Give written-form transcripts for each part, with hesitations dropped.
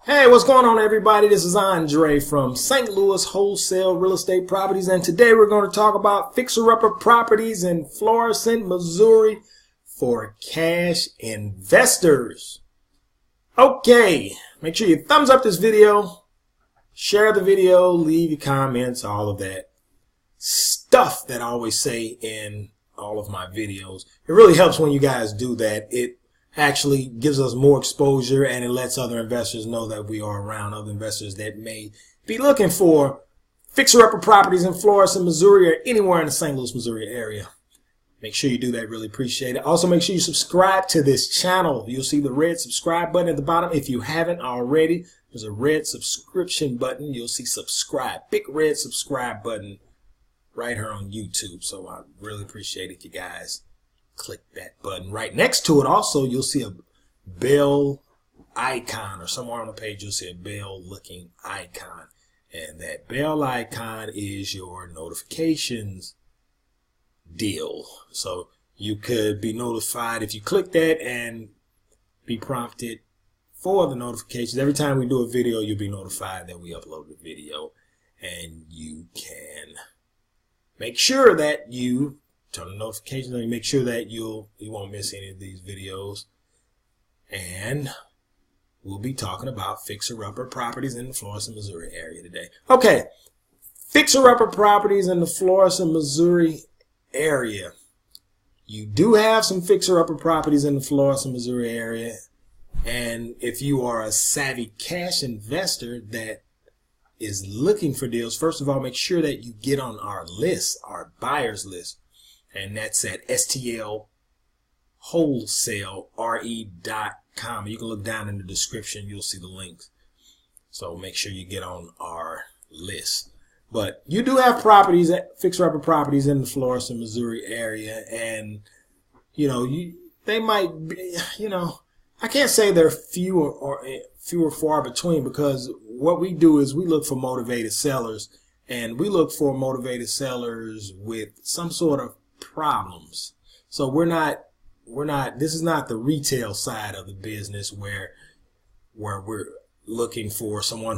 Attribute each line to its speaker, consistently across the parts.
Speaker 1: Hey, what's going on, everybody? This is Andre from St. Louis Wholesale Real Estate Properties, and today we're going to talk about fixer-upper properties in Florissant, Missouri for cash investors. Okay, make sure you thumbs up this video, share the video, leave your comments, all of that stuff that I always say in all of my videos. It really helps when you guys do that. It actually gives us more exposure, and it lets other investors know that we are around, other investors that may be looking for fixer-upper properties in Florissant, Missouri, or anywhere in the St. Louis, Missouri area. Make sure you do that. Really appreciate it. Also, make sure you subscribe to this channel. You'll see the red subscribe button at the bottom. If you haven't already, there's a red subscription button. You'll see subscribe, big red subscribe button right here on YouTube. So I really appreciate it if you guys click that button. Right next to it also, you'll see a bell icon, or somewhere on the page you'll see a bell looking icon, and that bell icon is your notifications deal. So you could be notified if you click that and be prompted for the notifications. Every time we do a video, you'll be notified that we upload the video, and you can make sure that you turn the notifications on. You make sure that you won't miss any of these videos. And we'll be talking about fixer-upper properties in the Florissant, Missouri area today. Okay, fixer-upper properties in the Florissant, Missouri area. You do have some fixer-upper properties in the Florissant, Missouri area. And if you are a savvy cash investor that is looking for deals, first of all, make sure that you get on our list, our buyers list. And that's at stlwholesale.re.com. You can look down in the description. You'll see the links. So make sure you get on our list. But you do have properties, fixer-upper properties in the Florissant, Missouri area. And, they might be, I can't say they're fewer far between, because what we do is we look for motivated sellers. And we look for motivated sellers with some sort of problems. So this is not the retail side of the business where we're looking for someone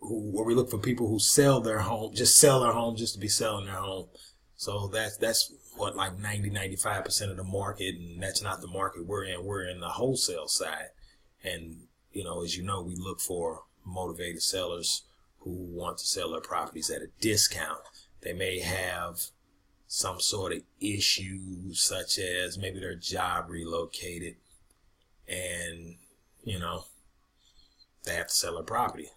Speaker 1: where we look for people who sell their home just to be selling their home. So that's what, like 95% of the market, and that's not the market we're in. We're in the wholesale side. And as you know, we look for motivated sellers who want to sell their properties at a discount. They may have some sort of issue, such as maybe their job relocated, and they have to sell their property.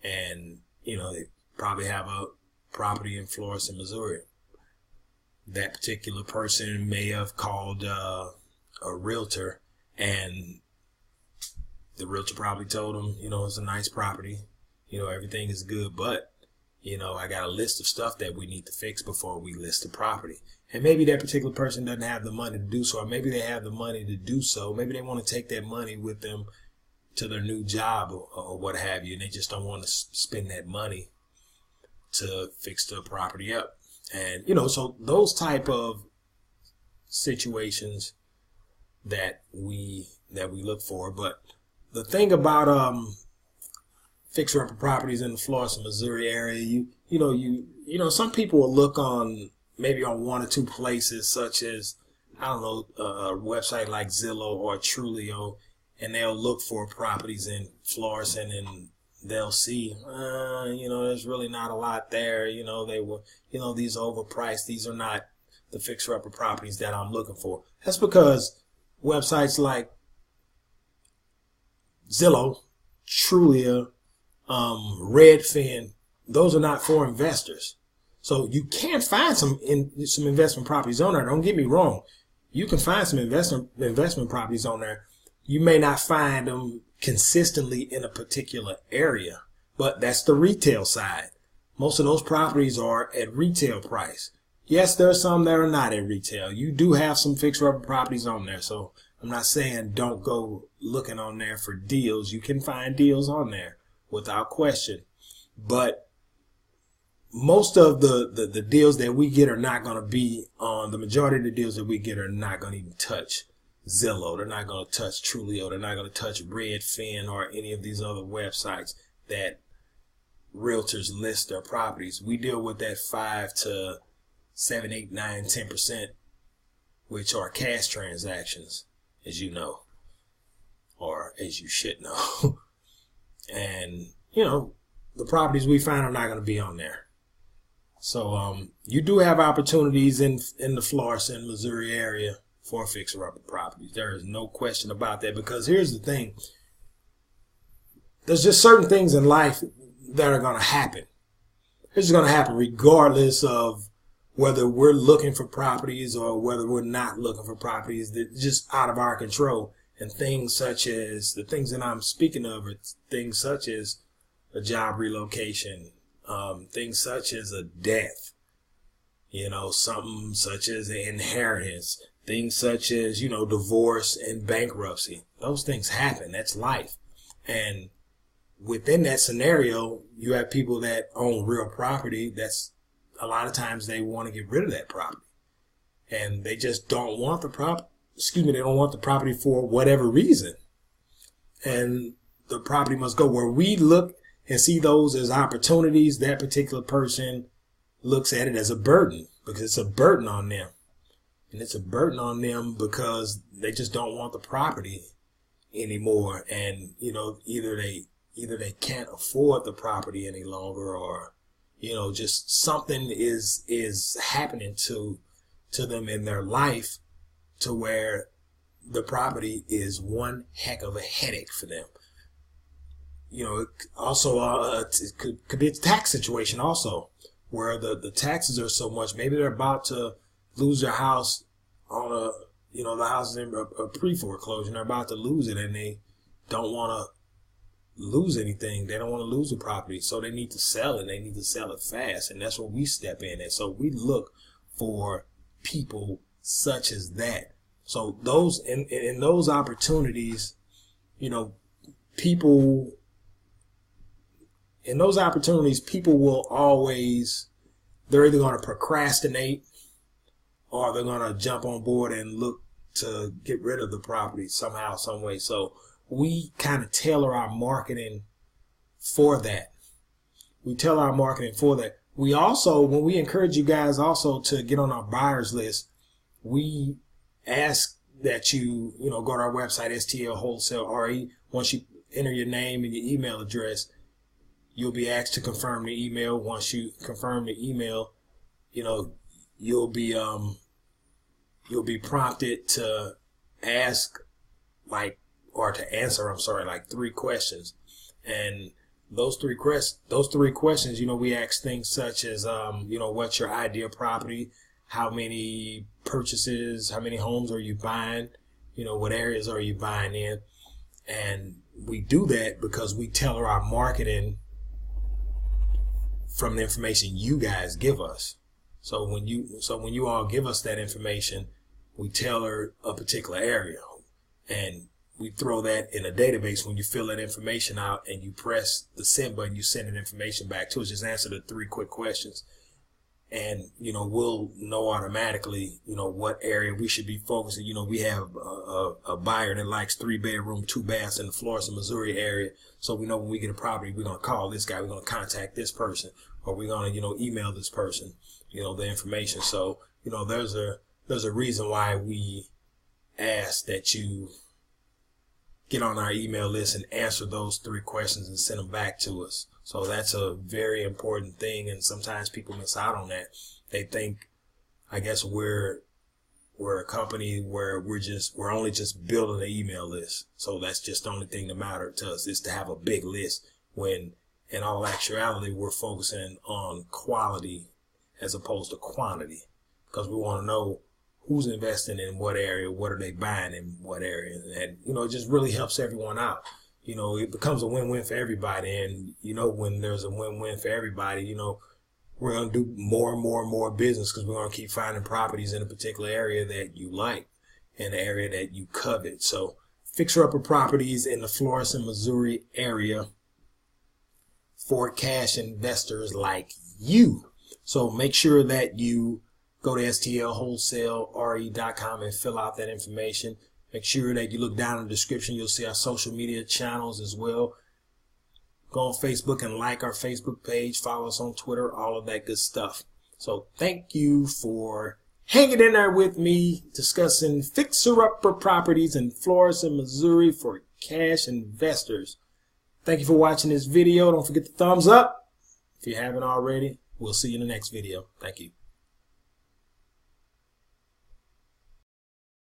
Speaker 1: And they probably have a property in Florissant, Missouri. That particular person may have called a realtor, and the realtor probably told them, it's a nice property, everything is good, but I got a list of stuff that we need to fix before we list the property. And maybe that particular person doesn't have the money to do so, or maybe they have the money to do so. Maybe they want to take that money with them to their new job, or what have you, and they just don't want to spend that money to fix the property up. And, so those type of situations that we look for. But the thing about fixer-upper properties in the Florissant, Missouri area, some people will look on maybe on one or two places, such as, a website like Zillow or Trulia, and they'll look for properties in Florissant, and they'll see, there's really not a lot there. These are overpriced. These are not the fixer-upper properties that I'm looking for. That's because websites like Zillow, Trulia, Redfin, those are not for investors. So you can find some investment properties on there. Don't get me wrong. You can find some investment properties on there. You may not find them consistently in a particular area, but that's the retail side. Most of those properties are at retail price. Yes, there are some that are not at retail. You do have some fixer-upper properties on there, so I'm not saying don't go looking on there for deals. You can find deals on there without question. But most of the deals that we get are not going to be on, the majority of the deals that we get are not going to even touch Zillow. They're not going to touch Trulia. They're not going to touch Redfin or any of these other websites that realtors list their properties. We deal with that 5 to 7, 8, 9, 10%, which are cash transactions, as you know, or as you should know. And, the properties we find are not going to be on there. So you do have opportunities in the Florissant, Missouri area for fixer-upper properties. There is no question about that, because here's the thing. There's just certain things in life that are going to happen. It's going to happen regardless of whether we're looking for properties or whether we're not looking for properties. They're just out of our control. And things such as, the things that I'm speaking of are things such as a job relocation, things such as a death, something such as an inheritance, things such as, divorce and bankruptcy. Those things happen. That's life. And within that scenario, you have people that own real property. That's a lot of times they want to get rid of that property, and they just don't want the they don't want the property for whatever reason. And the property must go. Where we look and see those as opportunities, that particular person looks at it as a burden, because it's a burden on them. And it's a burden on them because they just don't want the property anymore. And, either they can't afford the property any longer, or, just something is happening to them in their life to where the property is one heck of a headache for them. Also, it could be a tax situation also, where the taxes are so much. Maybe they're about to lose their house on the house is in a pre-foreclosure, and they're about to lose it, and they don't want to lose anything. They don't want to lose the property, so they need to sell it. They need to sell it fast, and that's where we step in. And so we look for people such as that. So those in those opportunities, people in those opportunities, people will always, they're either going to procrastinate or they're going to jump on board and look to get rid of the property somehow, some way. So we kind of tailor our marketing for that. We tailor our marketing for that. We also, when we encourage you guys also to get on our buyers list, we ask that you, go to our website, STL Wholesale RE. Once you enter your name and your email address, you'll be asked to confirm the email. Once you confirm the email, you'll be prompted to ask like 3 questions. And those three questions, we ask things such as, what's your ideal property? How many purchases, how many homes are you buying? What areas are you buying in? And we do that because we tailor our marketing from the information you guys give us. So when you all give us that information, we tailor a particular area, and we throw that in a database. When you fill that information out and you press the send button, you send that information back to us. Just answer the 3 quick questions, and we'll know automatically what area we should be focusing. We have a buyer that likes 3-bedroom, 2 baths in the Florissant, Missouri area. So we know when we get a property, we're going to call this guy, we're going to contact this person, or we're going to email this person the information. So there's a reason why we ask that you get on our email list and answer those 3 questions and send them back to us. So that's a very important thing, and sometimes people miss out on that. They think, I guess, we're a company where we're only just building an email list. So that's just the only thing that matters to us, is to have a big list, when in all actuality we're focusing on quality as opposed to quantity, because we want to know who's investing in what area, what are they buying in what area, and it just really helps everyone out. It becomes a win-win for everybody, and when there's a win-win for everybody, we're going to do more and more and more business, because we're going to keep finding properties in a particular area that you like, in the area that you covet. So fixer-upper properties in the Florissant, Missouri area for cash investors like you. So make sure that you go to stlwholesale.re.com and fill out that information. Make sure that you look down in the description. You'll see our social media channels as well. Go on Facebook and like our Facebook page. Follow us on Twitter, all of that good stuff. So thank you for hanging in there with me, discussing fixer-upper properties in Florissant, Missouri for cash investors. Thank you for watching this video. Don't forget to thumbs up if you haven't already. We'll see you in the next video. Thank you.